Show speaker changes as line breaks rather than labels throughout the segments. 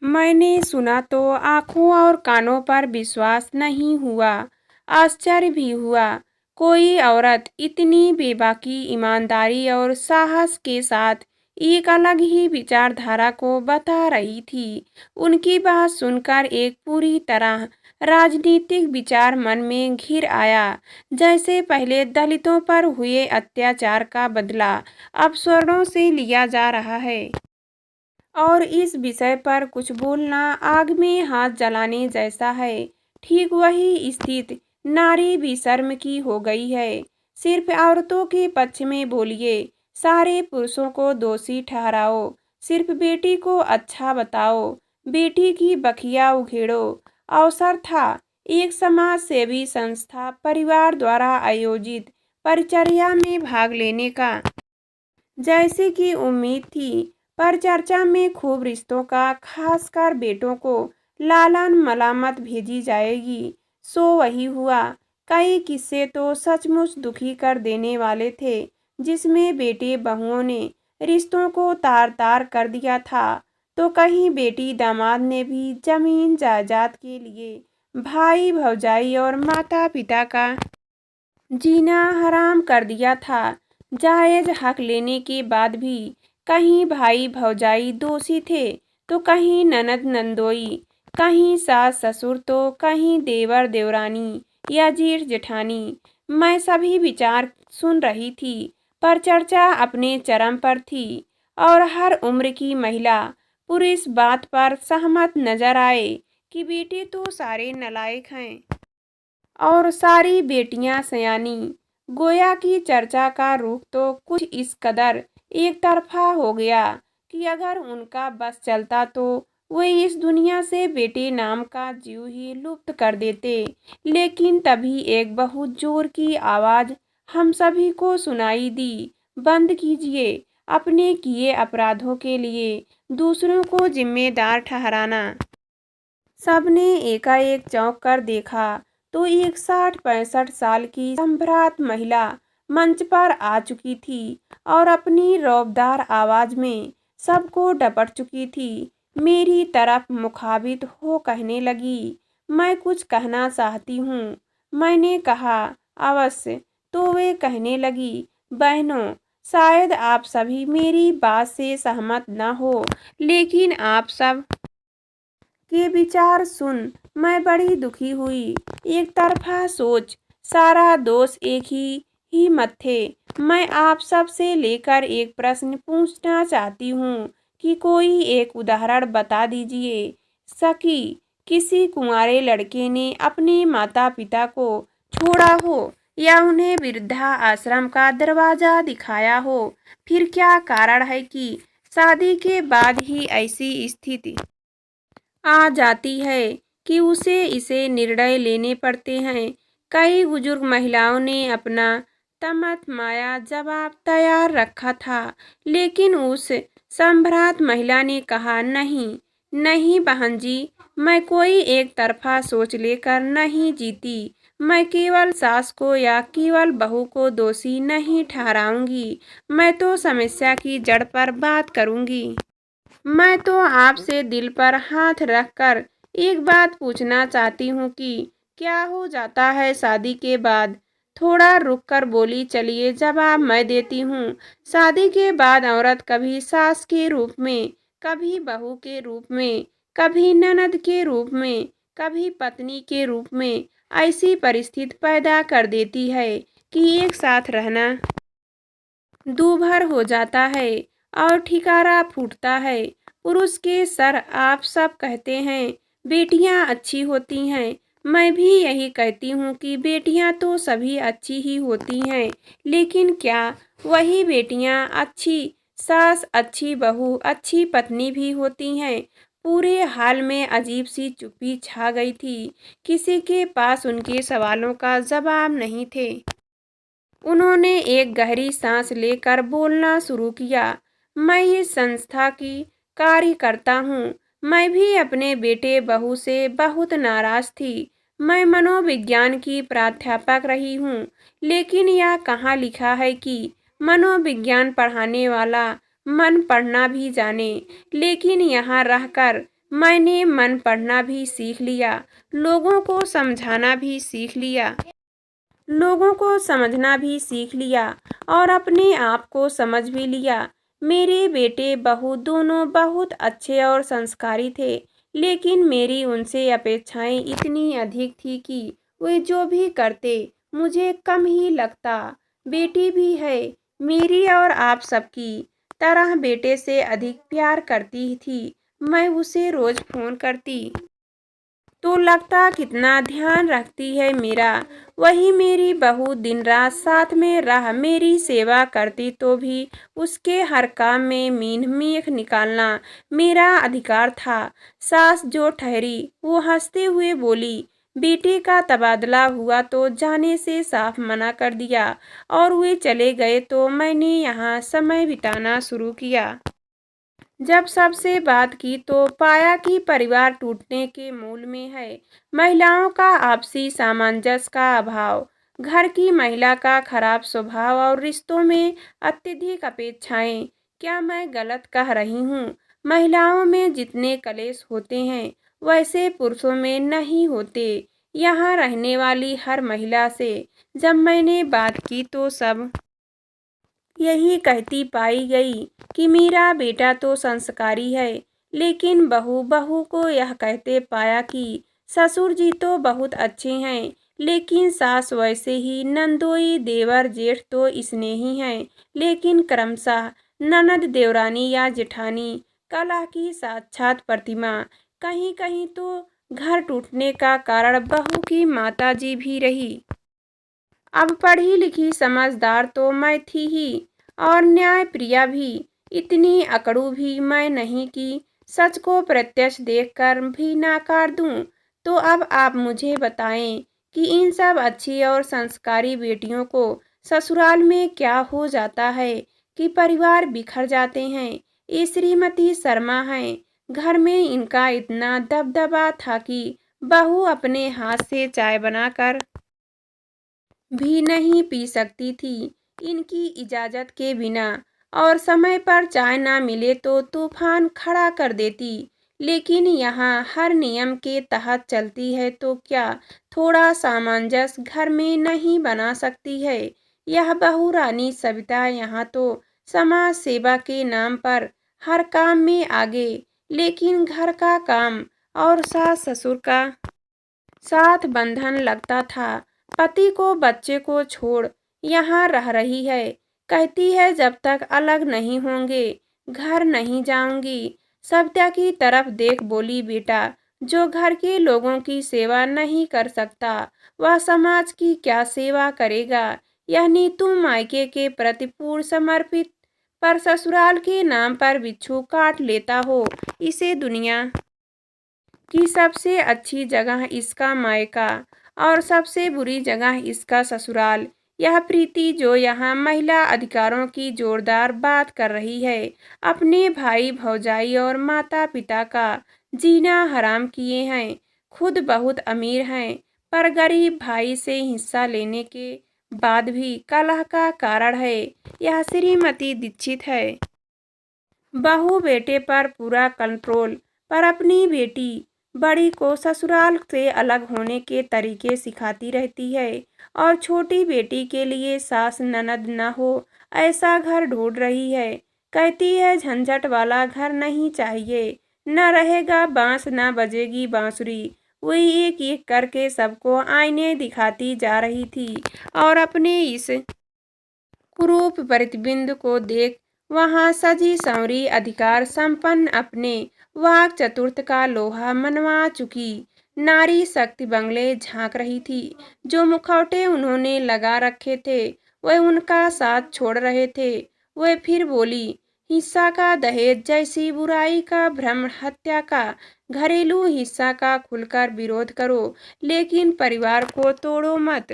मैंने सुना तो आंखों और कानों पर विश्वास नहीं हुआ। आश्चर्य भी हुआ। कोई औरत इतनी बेबाकी, ईमानदारी और साहस के साथ एक अलग ही विचारधारा को बता रही थी। उनकी बात सुनकर एक पूरी तरह राजनीतिक विचार मन में घिर आया। जैसे पहले दलितों पर हुए अत्याचार का बदला अब स्वर्णों से लिया जा रहा है। और इस विषय पर कुछ बोलना आग में हाथ जलाने जैसा है। ठीक वही स्थिति नारी भी शर्म की हो गई है। सिर्फ औरतों के पक्ष में बोलिए, सारे पुरुषों को दोषी ठहराओ। सिर्फ बेटी को अच्छा बताओ, बेटी की बखिया उखेड़ो। अवसर था एक समाज सेवी संस्था परिवार द्वारा आयोजित परिचर्या में भाग लेने का। जैसे कि उम्मीद थी, पर चर्चा में खूब रिश्तों का, खासकर बेटों को लालन मलामत भेजी जाएगी। सो वही हुआ। कई किस्से तो सचमुच दुखी कर देने वाले थे, जिसमें बेटे बहुओं ने रिश्तों को तार तार कर दिया था, तो कहीं बेटी दामाद ने भी जमीन जायदाद के लिए भाई भौजाई और माता पिता का जीना हराम कर दिया था। जायज हक लेने के बाद भी कहीं भाई भौजाई दोषी थे, तो कहीं ननद नंदोई, कहीं सास ससुर, तो कहीं देवर देवरानी या जेठ जेठानी। मैं सभी विचार सुन रही थी, पर चर्चा अपने चरम पर थी और हर उम्र की महिला पुरुष बात पर सहमत नजर आए कि बेटे तो सारे नालायक हैं और सारी बेटियां सयानी। गोया की चर्चा का रुख तो कुछ इस कदर एक तरफा हो गया कि अगर उनका बस चलता तो वे इस दुनिया से बेटे नाम का जीव ही लुप्त कर देते। लेकिन तभी एक बहुत जोर की आवाज हम सभी को सुनाई दी, बंद कीजिए अपने किए अपराधों के लिए दूसरों को जिम्मेदार ठहराना। सबने एकाएक चौंक कर देखा तो एक 60-65 साल की संभ्रात महिला मंच पर आ चुकी थी और अपनी रौबदार आवाज में सबको डपट चुकी थी। मेरी तरफ मुखाबित हो कहने लगी, मैं कुछ कहना चाहती हूँ। मैंने कहा, अवश्य। तो वे कहने लगी, बहनों, शायद आप सभी मेरी बात से सहमत न हो, लेकिन आप सब के विचार सुन मैं बड़ी दुखी हुई। एक तरफा सोच, सारा दोष एक ही मत थे। मैं आप सब से लेकर एक प्रश्न पूछना चाहती हूँ कि कोई एक उदाहरण बता दीजिए सकी किसी कुंवारे लड़के ने अपने माता पिता को छोड़ा हो या उन्हें वृद्धा आश्रम का दरवाजा दिखाया हो। फिर क्या कारण है कि शादी के बाद ही ऐसी स्थिति आ जाती है कि उसे इसे निर्णय लेने पड़ते हैं। कई बुजुर्ग महिलाओं ने अपना तमत माया जवाब तैयार रखा था, लेकिन उस संभ्रात महिला ने कहा, नहीं नहीं बहन जी, मैं कोई एक तरफा सोच लेकर नहीं जीती। मैं केवल सास को या केवल बहू को दोषी नहीं ठहराऊंगी, मैं तो समस्या की जड़ पर बात करूंगी। मैं तो आपसे दिल पर हाथ रखकर एक बात पूछना चाहती हूँ कि क्या हो जाता है शादी के बाद। थोड़ा रुक कर बोली, चलिए जवाब मैं देती हूँ। शादी के बाद औरत कभी सास के रूप में, कभी बहू के रूप में, कभी ननद के रूप में, कभी पत्नी के रूप में ऐसी परिस्थिति पैदा कर देती है कि एक साथ रहना दूभर हो जाता है और ठिकारा फूटता है। पुरुष के सर आप सब कहते हैं बेटियां अच्छी होती हैं। मैं भी यही कहती हूँ कि बेटियां तो सभी अच्छी ही होती हैं, लेकिन क्या वही बेटियां अच्छी सास, अच्छी बहू, अच्छी पत्नी भी होती हैं? पूरे हाल में अजीब सी चुप्पी छा गई थी। किसी के पास उनके सवालों का जवाब नहीं थे। उन्होंने एक गहरी सांस लेकर बोलना शुरू किया, मैं इस संस्था की कार्यकर्ता हूँ। मैं भी अपने बेटे बहू से बहुत नाराज थी। मैं मनोविज्ञान की प्राध्यापक रही हूँ, लेकिन यह कहाँ लिखा है कि मनोविज्ञान पढ़ाने वाला मन पढ़ना भी जाने। लेकिन यहाँ रहकर मैंने मन पढ़ना भी सीख लिया, लोगों को समझाना भी सीख लिया, लोगों को समझना भी सीख लिया और अपने आप को समझ भी लिया। मेरे बेटे बहू दोनों बहुत अच्छे और संस्कारी थे, लेकिन मेरी उनसे अपेक्षाएं इतनी अधिक थी कि वे जो भी करते मुझे कम ही लगता। बेटी भी है मेरी और आप सबकी तरह बेटे से अधिक प्यार करती थी। मैं उसे रोज फोन करती तो लगता कितना ध्यान रखती है मेरा। वही मेरी बहू दिन रात साथ में रह मेरी सेवा करती तो भी उसके हर काम में मीन मीख निकालना मेरा अधिकार था। सास जो ठहरी वो हंसते हुए बोली, बेटे का तबादला हुआ तो जाने से साफ मना कर दिया और वे चले गए तो मैंने यहाँ समय बिताना शुरू किया। जब सबसे बात की तो पाया कि परिवार टूटने के मूल में है महिलाओं का आपसी सामंजस्य का अभाव, घर की महिला का खराब स्वभाव और रिश्तों में अत्यधिक अपेक्षाएं। क्या मैं गलत कह रही हूँ? महिलाओं में जितने कलेश होते हैं वैसे पुरुषों में नहीं होते। यहाँ रहने वाली हर महिला से जब मैंने बात की तो सब यही कहती पाई गई कि मेरा बेटा तो संस्कारी है, लेकिन बहू बहू को यह कहते पाया कि ससुर जी तो बहुत अच्छे हैं, लेकिन सास वैसे ही। नंदोई देवर जेठ तो स्नेही हैं, लेकिन क्रमशः ननद देवरानी या जेठानी कलह की साक्षात प्रतिमा। कहीं कहीं तो घर टूटने का कारण बहू की माताजी भी रही। अब पढ़ी लिखी समझदार तो मैं थी ही और न्याय प्रिया भी। इतनी अकड़ू भी मैं नहीं कि सच को प्रत्यक्ष देखकर भी नाकार दूं। तो अब आप मुझे बताएं कि इन सब अच्छी और संस्कारी बेटियों को ससुराल में क्या हो जाता है कि परिवार बिखर जाते हैं। ये श्रीमती शर्मा हैं, घर में इनका इतना दबदबा था कि बहू अपने हाथ से चाय बनाकर भी नहीं पी सकती थी इनकी इजाज़त के बिना, और समय पर चाय ना मिले तो तूफान खड़ा कर देती। लेकिन यहाँ हर नियम के तहत चलती है तो क्या थोड़ा सामंजस्य घर में नहीं बना सकती है? यह बहू रानी सविता यहाँ तो समाज सेवा के नाम पर हर काम में आगे, लेकिन घर का काम और सास ससुर का साथ बंधन लगता था। पति को बच्चे को छोड़ यहाँ रह रही है, कहती है जब तक अलग नहीं होंगे घर नहीं जाऊंगी। सत्या की तरफ देख बोली, बेटा जो घर के लोगों की सेवा नहीं कर सकता वह समाज की क्या सेवा करेगा? यानी तुम मायके के प्रति पूर्ण समर्पित पर ससुराल के नाम पर बिच्छू काट लेता हो। इसे दुनिया कि सबसे अच्छी जगह इसका मायका और सबसे बुरी जगह इसका ससुराल। यह प्रीति जो यहाँ महिला अधिकारों की जोरदार बात कर रही है, अपने भाई भौजाई और माता पिता का जीना हराम किए हैं। खुद बहुत अमीर हैं, पर गरीब भाई से हिस्सा लेने के बाद भी कलह का कारण है। यह श्रीमती दीक्षित है। बहू बेटे पर पूरा कंट्रोल, पर अपनी बेटी बड़ी को ससुराल से अलग होने के तरीके सिखाती रहती है और छोटी बेटी के लिए सास ननद न हो ऐसा घर ढूंढ रही है। कहती है झंझट वाला घर नहीं चाहिए, न रहेगा बांस न बजेगी बांसुरी। वही एक एक करके सबको आईने दिखाती जा रही थी और अपने इस कुरूप प्रतिबिंब को देख वहां सजी संवरी अधिकार संपन्न अपने वाक चतुर्थ का लोहा मनवा चुकी नारी शक्ति बंगले झांक रही थी। जो मुखौटे उन्होंने लगा रखे थे वह उनका साथ छोड़ रहे थे। वह फिर बोली, हिस्सा का दहेज जैसी बुराई का भ्रम हत्या का घरेलू हिस्सा का खुलकर विरोध करो, लेकिन परिवार को तोड़ो मत।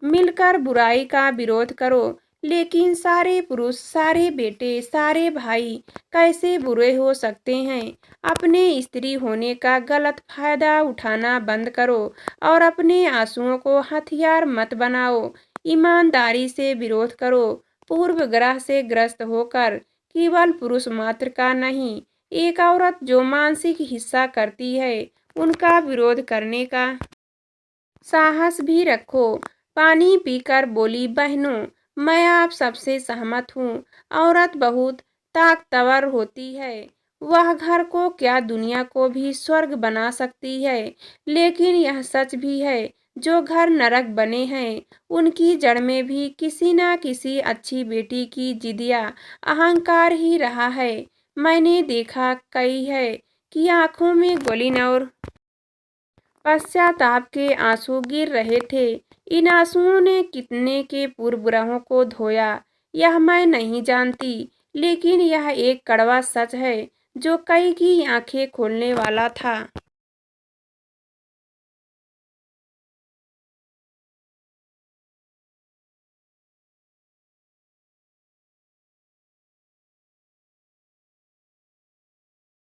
मिलकर बुराई का विरोध करो, लेकिन सारे पुरुष सारे बेटे सारे भाई कैसे बुरे हो सकते हैं? अपने स्त्री होने का गलत फायदा उठाना बंद करो और अपने आंसुओं को हथियार मत बनाओ। ईमानदारी से विरोध करो, पूर्व ग्रह से ग्रस्त होकर। केवल पुरुष मात्र का नहीं, एक औरत जो मानसिक हिस्सा करती है, उनका विरोध करने का साहस भी रखो। पानी पीकर बोली, बहनों, मैं आप सबसे सहमत हूँ। औरत बहुत ताकतवर होती है। वह घर को क्या दुनिया को भी स्वर्ग बना सकती है। लेकिन यह सच भी है, जो घर नरक बने हैं, उनकी जड़ में भी किसी न किसी अच्छी बेटी की जिद या अहंकार ही रहा है। मैंने देखा कई है कि आंखों में गलीन और पश्चाताप के आंसू गिर रहे थे। इन आंसुओं ने कितने के पूर्वग्रहों को धोया, यह मैं नहीं जानती, लेकिन यह एक कड़वा सच है जो कई की आंखें खोलने वाला था।